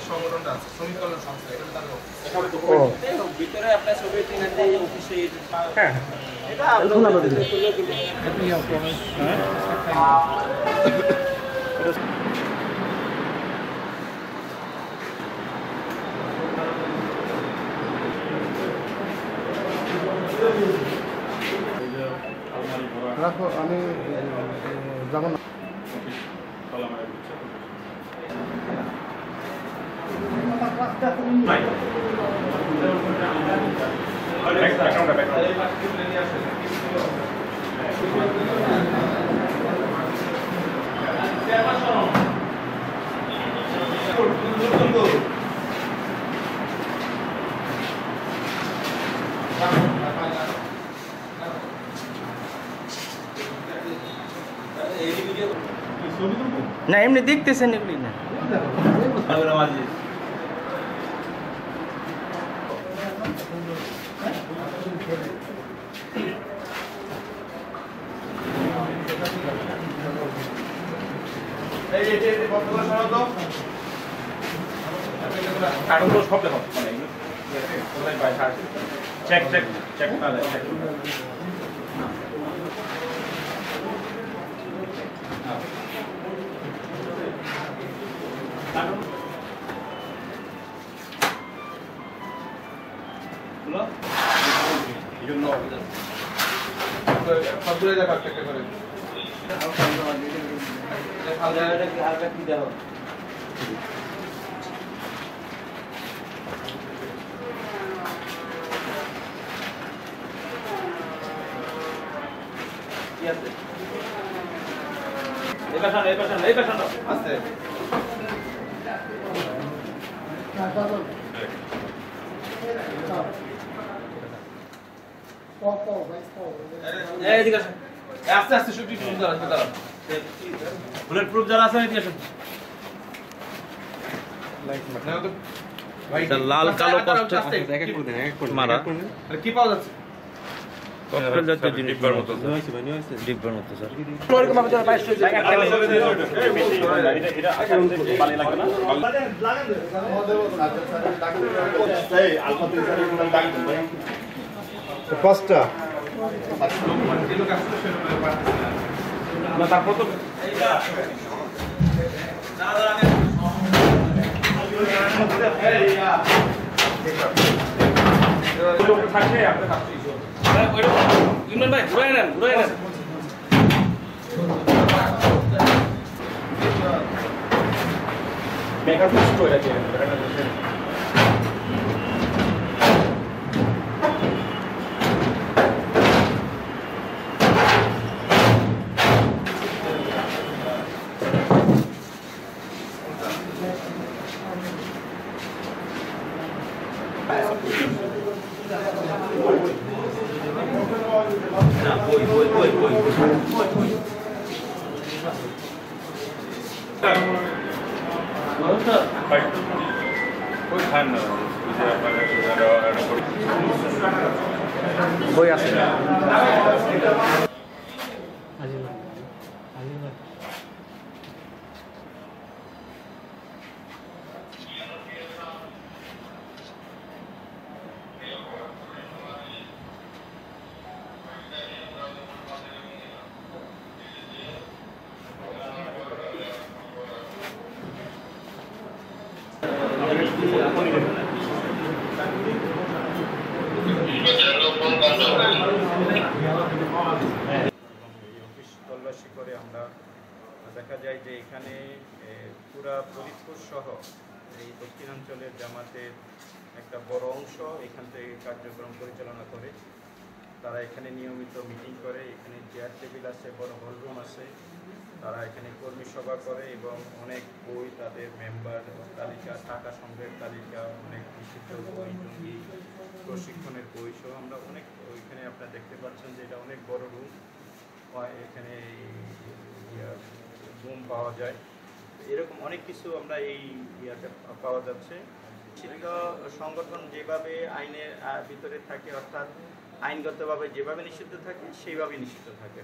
সংগঠনটা আছে শ্রমিক কল্যাণ সংস্থা, এটা তার ভিতরে আপনার সোভিয়েত ইউনিয়নের অফিসে হ্যাঁ এটা আপনাদের রাখো, আমি যাব না। না এমনি দেখতেছেন এগুলি না চেক চেক চেক সবগুলো দেখা একটা করে হালকা কি দেওয়া কি আছে এই পেছন আছে আস্তে আস্তে শুটি সুন্দর আছে দাঁড়ান বুলেট প্রুফ যারা আছে এদিকে আসুন লাল কালো কষ্ট মারা কি পাওয়া যাচ্ছে ককটেল জাতীয় জিনিস ডিব্বার মতো ডিব্বার মতো স্যার ওরকম ভাবে যারা 22 এটা পানি লাগে না এই আলফাতে স্যার এগুলো লাগে পাঁচটা না তারপর তো এইটা থাকছে আপনি থাকছে ইমরান ভাই ঘুরে নেন মেকআপ তো এটা কি বই আছে তল্লাশি করে আমরা দেখা যায় যে এখানে পুরা ফরিদপুর সহ এই দক্ষিণাঞ্চলের জামাতের একটা বড় অংশ এখান থেকে কার্যক্রম পরিচালনা করে। তারা এখানে নিয়মিত মিটিং করে, এখানে চেয়ার টেবিল আছে, বড় হলরুম আছে, তারা এখানে কর্মী সভা করে এবং অনেক বই, তাদের মেম্বার তালিকা, টাকা সংগ্রহের তালিকা, অনেক নিষিদ্ধ বই, জঙ্গি প্রশিক্ষণের বই সহ আমরা অনেক ওইখানে আপনারা দেখতে পাচ্ছেন যে এটা অনেক বড় রুম, এখানে রুম পাওয়া যায়, এরকম অনেক কিছু আমরা এই ইয়াতে পাওয়া যাচ্ছে। নিষিদ্ধ সংগঠন যেভাবে আইনের ভিতরে থাকে, অর্থাৎ আইনগতভাবে যেভাবে নিষিদ্ধ থাকে সেইভাবে নিষিদ্ধ থাকে।